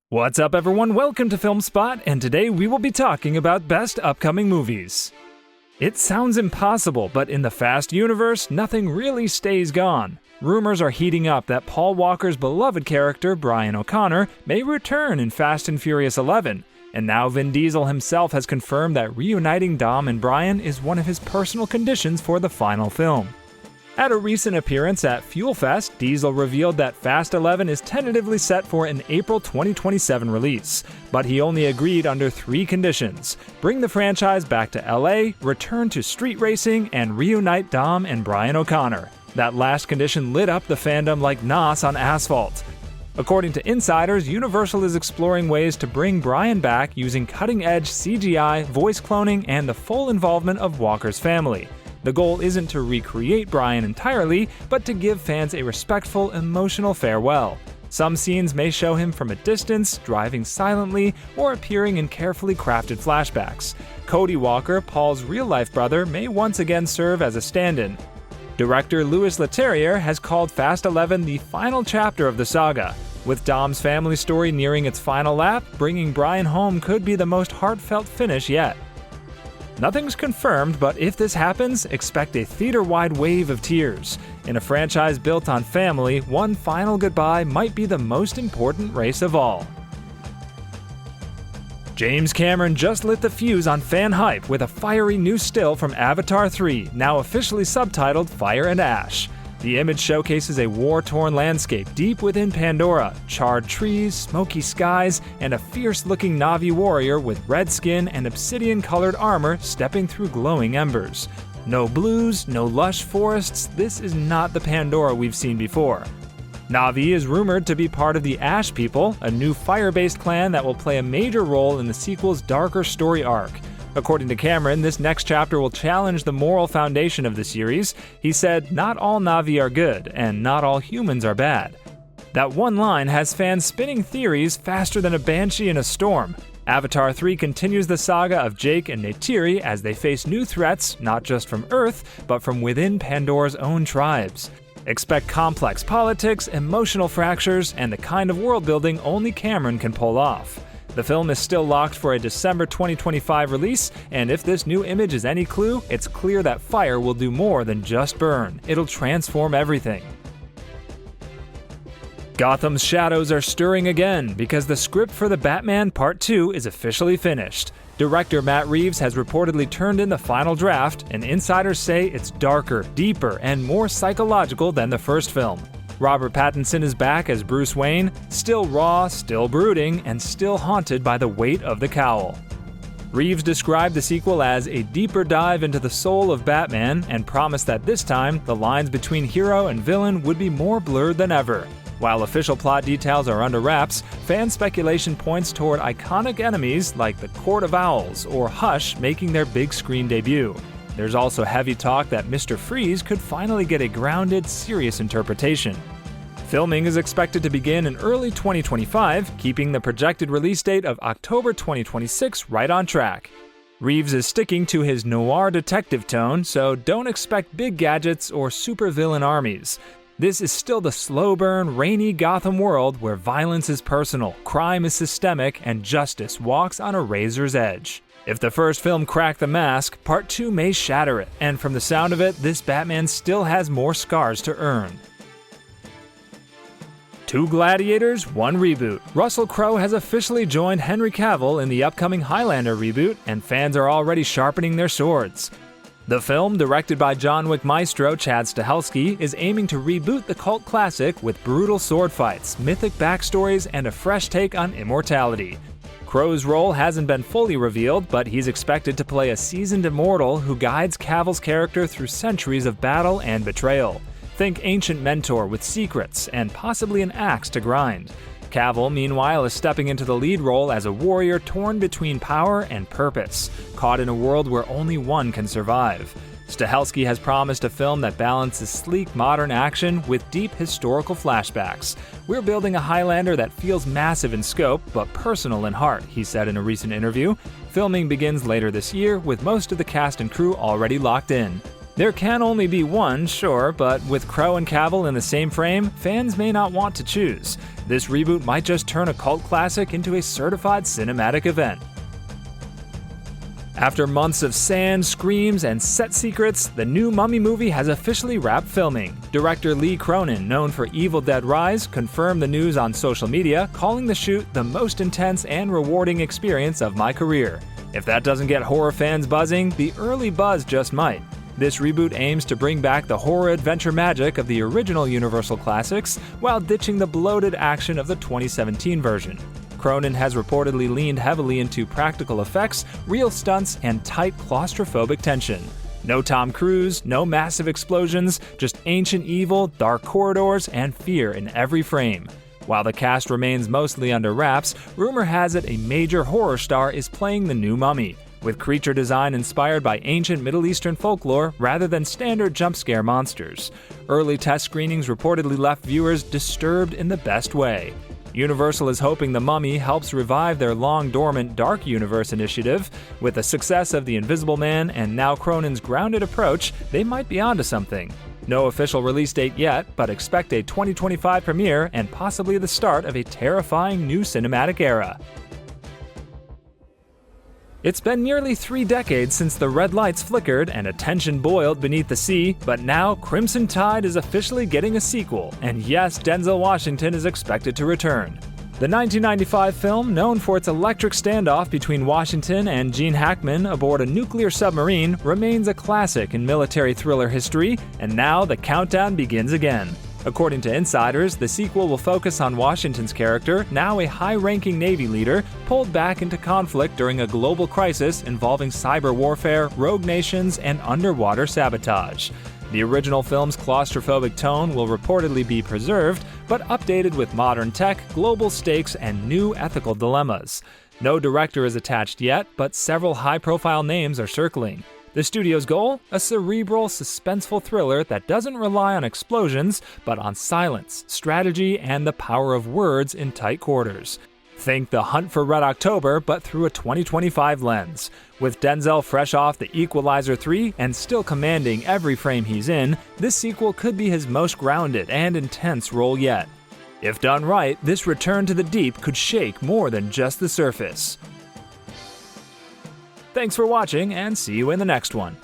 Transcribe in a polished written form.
What's up, everyone? Welcome to FilmSpot, and today we will be talking about best upcoming movies. It sounds impossible, but in the Fast universe, nothing really stays gone. Rumors are heating up that Paul Walker's beloved character, Brian O'Connor, may return in Fast and Furious 11, and now Vin Diesel himself has confirmed that reuniting Dom and Brian is one of his personal conditions for the final film. At a recent appearance at Fuel Fest, Diesel revealed that Fast 11 is tentatively set for an April 2027 release, but he only agreed under 3 conditions: bring the franchise back to LA, return to street racing, and reunite Dom and Brian O'Connor. That last condition lit up the fandom like Nos on asphalt. According to insiders, Universal is exploring ways to bring Brian back using cutting-edge CGI, voice cloning, and the full involvement of Walker's family. The goal isn't to recreate Brian entirely, but to give fans a respectful, emotional farewell. Some scenes may show him from a distance, driving silently, or appearing in carefully crafted flashbacks. Cody Walker, Paul's real-life brother, may once again serve as a stand-in. Director Louis Leterrier has called Fast 11 the final chapter of the saga. With Dom's family story nearing its final lap, bringing Brian home could be the most heartfelt finish yet. Nothing's confirmed, but if this happens, expect a theater-wide wave of tears. In a franchise built on family, one final goodbye might be the most important race of all. James Cameron just lit the fuse on fan hype with a fiery new still from Avatar 3, now officially subtitled Fire and Ash. The image showcases a war-torn landscape deep within Pandora, charred trees, smoky skies, and a fierce-looking Na'vi warrior with red skin and obsidian-colored armor stepping through glowing embers. No blues, no lush forests, this is not the Pandora we've seen before. Na'vi is rumored to be part of the Ash People, a new fire-based clan that will play a major role in the sequel's darker story arc. According to Cameron, this next chapter will challenge the moral foundation of the series. He said, "Not all Na'vi are good, and not all humans are bad." That one line has fans spinning theories faster than a banshee in a storm. Avatar 3 continues the saga of Jake and Neytiri as they face new threats, not just from Earth, but from within Pandora's own tribes. Expect complex politics, emotional fractures, and the kind of world building only Cameron can pull off. The film is still locked for a December 2025 release, and if this new image is any clue, it's clear that fire will do more than just burn. It'll transform everything. Gotham's shadows are stirring again because the script for The Batman Part 2 is officially finished. Director Matt Reeves has reportedly turned in the final draft, and insiders say it's darker, deeper, and more psychological than the first film. Robert Pattinson is back as Bruce Wayne, still raw, still brooding, and still haunted by the weight of the cowl. Reeves described the sequel as a deeper dive into the soul of Batman and promised that this time, the lines between hero and villain would be more blurred than ever. While official plot details are under wraps, fan speculation points toward iconic enemies like the Court of Owls or Hush making their big screen debut. There's also heavy talk that Mr. Freeze could finally get a grounded, serious interpretation. Filming is expected to begin in early 2025, keeping the projected release date of October 2026 right on track. Reeves is sticking to his noir detective tone, so don't expect big gadgets or supervillain armies. This is still the slow-burn, rainy Gotham world where violence is personal, crime is systemic, and justice walks on a razor's edge. If the first film cracked the mask, Part 2 may shatter it, and from the sound of it, this Batman still has more scars to earn. 2 Gladiators, 1 reboot. Russell Crowe has officially joined Henry Cavill in the upcoming Highlander reboot, and fans are already sharpening their swords. The film, directed by John Wick maestro Chad Stahelski, is aiming to reboot the cult classic with brutal sword fights, mythic backstories, and a fresh take on immortality. Crowe's role hasn't been fully revealed, but he's expected to play a seasoned immortal who guides Cavill's character through centuries of battle and betrayal. Think ancient mentor with secrets and possibly an axe to grind. Cavill, meanwhile, is stepping into the lead role as a warrior torn between power and purpose, caught in a world where only one can survive. Stahelski has promised a film that balances sleek modern action with deep historical flashbacks. "We're building a Highlander that feels massive in scope, but personal in heart," he said in a recent interview. Filming begins later this year, with most of the cast and crew already locked in. There can only be one, sure, but with Crow and Cavill in the same frame, fans may not want to choose. This reboot might just turn a cult classic into a certified cinematic event. After months of sand, screams, and set secrets, the new Mummy movie has officially wrapped filming. Director Lee Cronin, known for Evil Dead Rise, confirmed the news on social media, calling the shoot the most intense and rewarding experience of my career. If that doesn't get horror fans buzzing, the early buzz just might. This reboot aims to bring back the horror adventure magic of the original Universal classics while ditching the bloated action of the 2017 version. Cronin has reportedly leaned heavily into practical effects, real stunts, and tight claustrophobic tension. No Tom Cruise, no massive explosions, just ancient evil, dark corridors, and fear in every frame. While the cast remains mostly under wraps, rumor has it a major horror star is playing the new Mummy, with creature design inspired by ancient Middle Eastern folklore rather than standard jump scare monsters. Early test screenings reportedly left viewers disturbed in the best way. Universal is hoping The Mummy helps revive their long-dormant Dark Universe initiative. With the success of The Invisible Man and now Cronin's grounded approach, they might be onto something. No official release date yet, but expect a 2025 premiere and possibly the start of a terrifying new cinematic era. It's been nearly 3 decades since the red lights flickered and attention boiled beneath the sea, but now Crimson Tide is officially getting a sequel, and yes, Denzel Washington is expected to return. The 1995 film, known for its electric standoff between Washington and Gene Hackman aboard a nuclear submarine, remains a classic in military thriller history, and now the countdown begins again. According to insiders, the sequel will focus on Washington's character, now a high-ranking Navy leader, pulled back into conflict during a global crisis involving cyber warfare, rogue nations, and underwater sabotage. The original film's claustrophobic tone will reportedly be preserved, but updated with modern tech, global stakes, and new ethical dilemmas. No director is attached yet, but several high-profile names are circling. The studio's goal? A cerebral, suspenseful thriller that doesn't rely on explosions, but on silence, strategy, and the power of words in tight quarters. Think The Hunt for Red October, but through a 2025 lens. With Denzel fresh off The Equalizer 3 and still commanding every frame he's in, this sequel could be his most grounded and intense role yet. If done right, this return to the deep could shake more than just the surface. Thanks for watching, and see you in the next one.